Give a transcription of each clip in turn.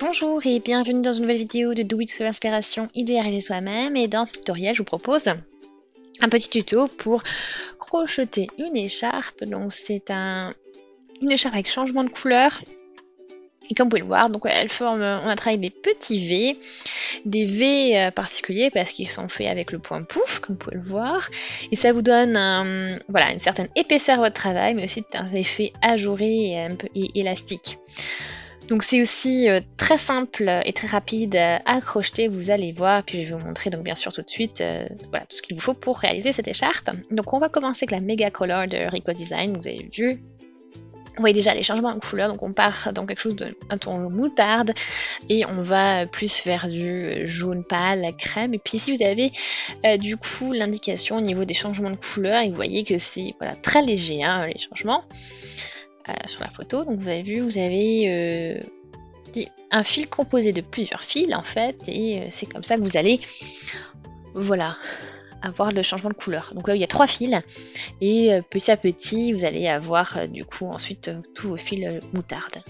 Bonjour et bienvenue dans une nouvelle vidéo de Do It sous l'inspiration, idée à réaliser soi-même. Et dans ce tutoriel, je vous propose un petit tuto pour crocheter une écharpe. Donc c'est une écharpe avec changement de couleur. Et comme vous pouvez le voir, donc elle forme, on a travaillé des petits V, des V particuliers parce qu'ils sont faits avec le point pouf, comme vous pouvez le voir. Et ça vous donne voilà, une certaine épaisseur à votre travail, mais aussi un effet ajouré et un peu élastique. Donc c'est aussi très simple et très rapide à crocheter, vous allez voir, puis je vais vous montrer donc bien sûr tout de suite voilà, tout ce qu'il vous faut pour réaliser cette écharpe. Donc on va commencer avec la Mega Color de Rico Design, vous avez vu. Vous voyez déjà les changements de couleur, donc on part dans quelque chose d'un ton moutarde et on va plus vers du jaune pâle, crème. Et puis ici vous avez du coup l'indication au niveau des changements de couleur et vous voyez que c'est voilà, très léger hein, les changements. Sur la photo, donc vous avez vu, vous avez un fil composé de plusieurs fils en fait, et c'est comme ça que vous allez, voilà, avoir le changement de couleur. Donc là il y a 3 fils, et petit à petit vous allez avoir du coup ensuite tous vos fils moutarde.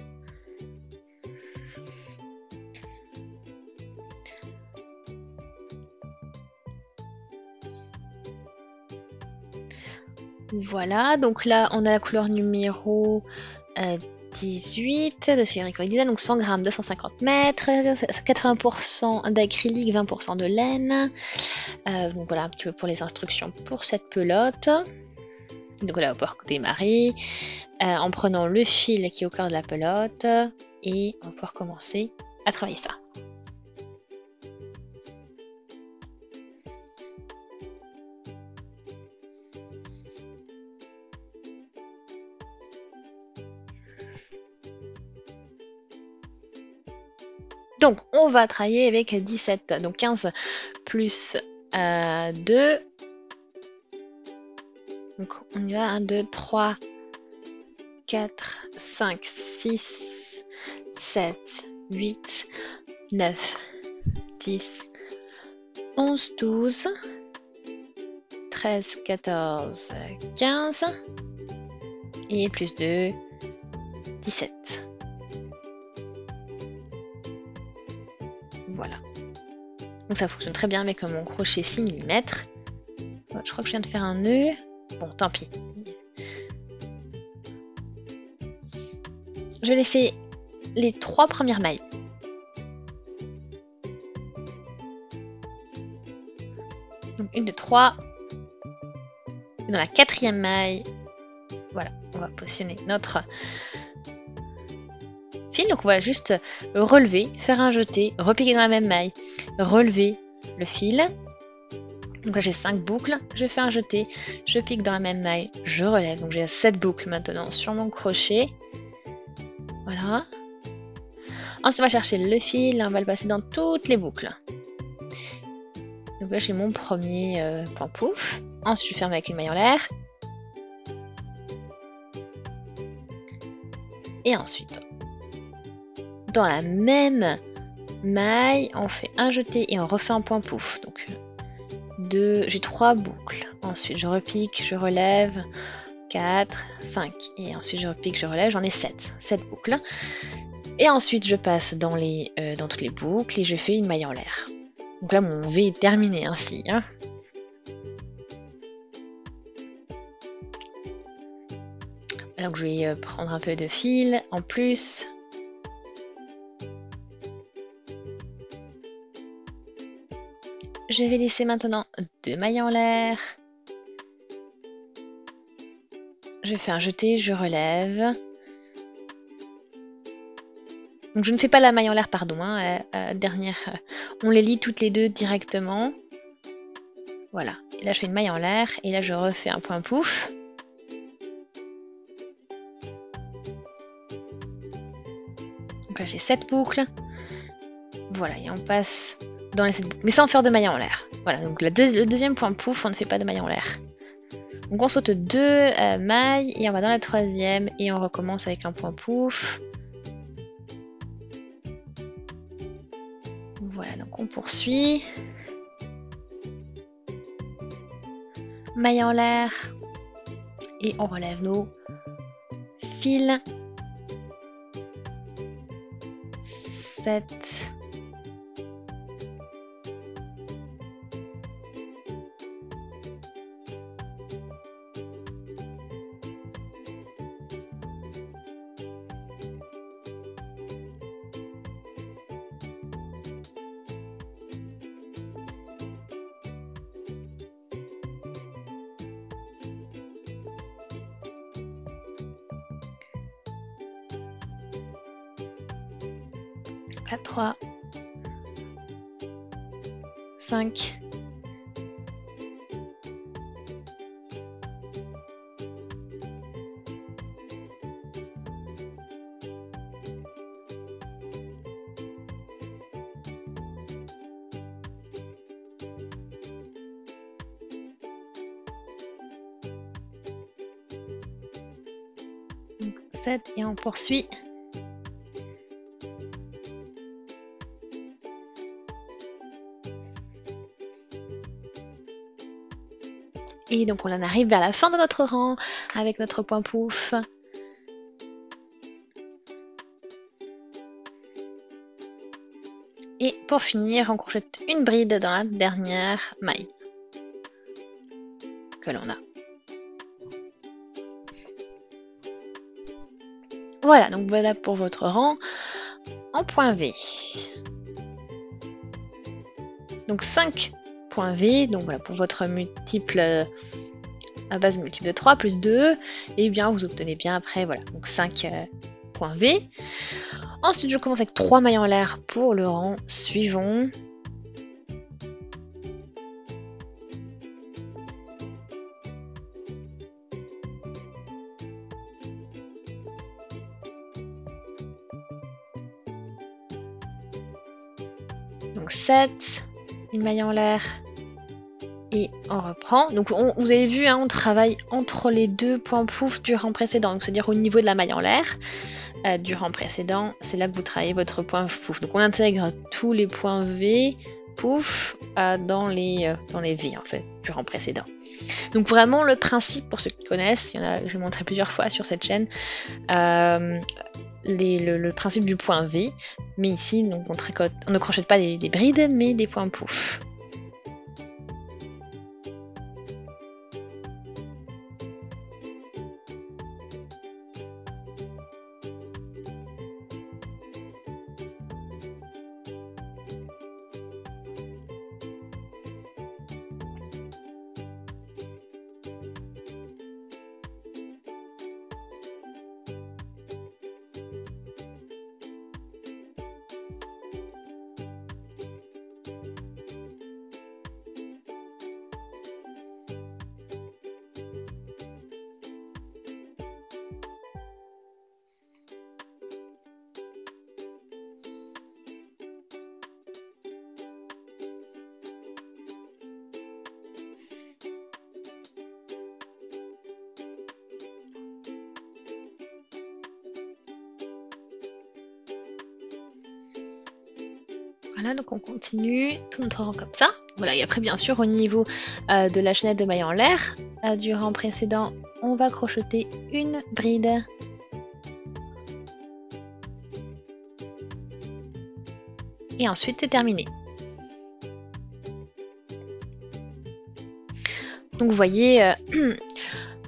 Voilà, donc là on a la couleur numéro 18 de chez Rico Design, donc 100 grammes, 250 mètres, 80% d'acrylique, 20% de laine. Donc voilà un petit peu pour les instructions pour cette pelote. Donc là on va pouvoir démarrer en prenant le fil qui est au cœur de la pelote et on va pouvoir commencer à travailler ça. Donc, on va travailler avec 17, donc 15 plus 2. Donc, on y va, 1, 2, 3, 4, 5, 6, 7, 8, 9, 10, 11, 12, 13, 14, 15, et plus 2, 17. Voilà. Donc ça fonctionne très bien avec mon crochet 6 mm. Je crois que je viens de faire un nœud. Bon, tant pis. Je vais laisser les 3 premières mailles. Donc 1, 2, 3. Et dans la 4e maille, voilà, on va positionner notre fil. Donc on va juste le relever, faire un jeté, repiquer dans la même maille, relever le fil. Donc là j'ai 5 boucles, je fais un jeté, je pique dans la même maille, je relève. Donc j'ai 7 boucles maintenant sur mon crochet. Voilà. Ensuite on va chercher le fil, on va le passer dans toutes les boucles. Donc là j'ai mon premier point pouf. Ensuite je ferme avec une maille en l'air. Et ensuite, dans la même maille, on fait un jeté et on refait un point pouf. Donc j'ai 3 boucles. Ensuite je repique, je relève, 4, 5. Et ensuite je repique, je relève, j'en ai 7 boucles. Et ensuite je passe dans toutes les boucles et je fais une maille en l'air. Donc là mon V est terminé ainsi. Hein. Donc je vais prendre un peu de fil en plus. Je vais laisser maintenant 2 mailles en l'air. Je fais un jeté, je relève. Donc je ne fais pas la maille en l'air, pardon, hein, dernière. On les lie toutes les deux directement. Voilà. Et là je fais une maille en l'air et là je refais un point pouf. Donc là j'ai 7 boucles. Voilà, et on passe dans les 7 boucles, mais sans faire de maille en l'air. Voilà, donc le deuxième point pouf, on ne fait pas de maille en l'air. Donc on saute 2 mailles et on va dans la 3e et on recommence avec un point pouf. Voilà, donc on poursuit. Maille en l'air et on relève nos fils. 7. À 3, 5, 7 et on poursuit. Et donc on en arrive vers la fin de notre rang avec notre point pouf. Et pour finir, on crochette une bride dans la dernière maille que l'on a. Voilà, donc voilà pour votre rang en point V. Donc 5 points V, donc voilà pour votre multiple à base multiple de 3 plus 2, et bien vous obtenez bien après, voilà, donc 5 points V. Ensuite, je commence avec 3 mailles en l'air pour le rang suivant. Donc 7, une maille en l'air, et on reprend. Donc vous avez vu, hein, on travaille entre les deux points pouf du rang précédent, c'est-à-dire au niveau de la maille en l'air du rang précédent, c'est là que vous travaillez votre point pouf. Donc on intègre tous les points V pouf dans les V en fait du rang précédent. Donc vraiment le principe, pour ceux qui connaissent, il y en a, je vais montrer plusieurs fois sur cette chaîne, le principe du point V, mais ici donc on ne crochette pas des brides mais des points pouf. Voilà, donc on continue tout notre rang comme ça. Voilà, et après bien sûr au niveau de la chaînette de mailles en l'air du rang précédent, on va crocheter une bride. Et ensuite c'est terminé. Donc vous voyez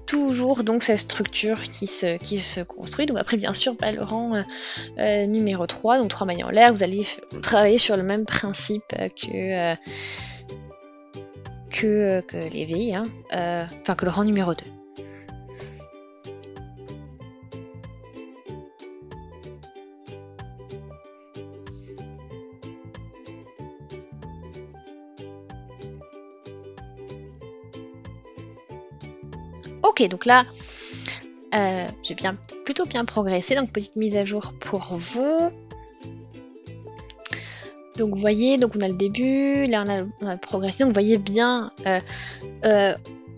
toujours donc cette structure qui se construit. Donc après bien sûr le rang numéro 3, donc 3 mailles en l'air, vous allez travailler sur le même principe que les V, hein, enfin que le rang numéro 2. Ok, donc là, j'ai plutôt bien progressé, donc petite mise à jour pour vous. Donc vous voyez, donc on a le début, là on a progressé, donc vous voyez bien,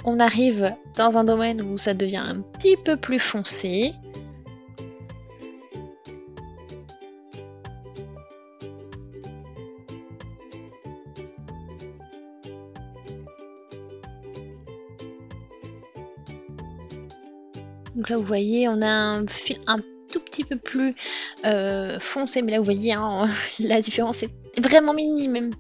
on arrive dans un domaine où ça devient un petit peu plus foncé. Donc là vous voyez on a un tout petit peu plus foncé, mais là vous voyez hein, la différence est vraiment minime,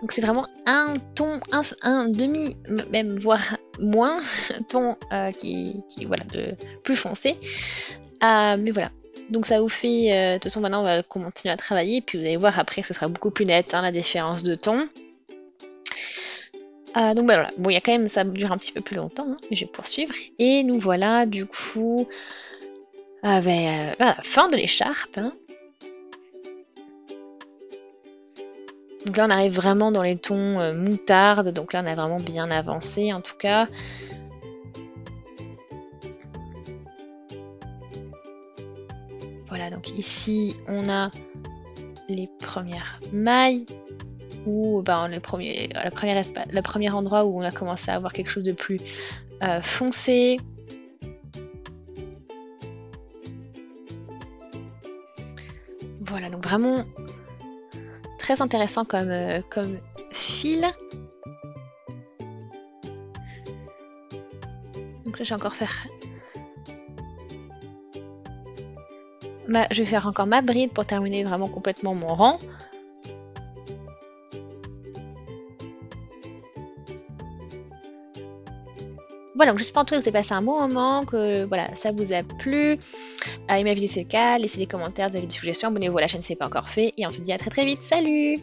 donc c'est vraiment un ton, un demi, même voire moins ton qui voilà, plus foncé, mais voilà. Donc ça vous fait, de toute façon maintenant on va continuer à travailler, puis vous allez voir après ce sera beaucoup plus net hein, la différence de ton. Donc voilà, bon il y a quand même, ça dure un petit peu plus longtemps, hein, mais je vais poursuivre. Et nous voilà du coup à la fin de l'écharpe. Hein. Donc là on arrive vraiment dans les tons moutarde, donc là on a vraiment bien avancé en tout cas. Voilà, donc ici on a les premières mailles, ou ben, le premier endroit où on a commencé à avoir quelque chose de plus foncé. Voilà, donc vraiment très intéressant comme fil. Donc là je vais encore faire... je vais faire encore ma bride pour terminer vraiment complètement mon rang. Voilà, donc j'espère en tout cas que vous avez passé un bon moment, que voilà, ça vous a plu. Aimez ma vidéo si c'est le cas, laissez des commentaires, des suggestions, abonnez-vous à la chaîne si ce n'est pas encore fait, et on se dit à très très vite, salut!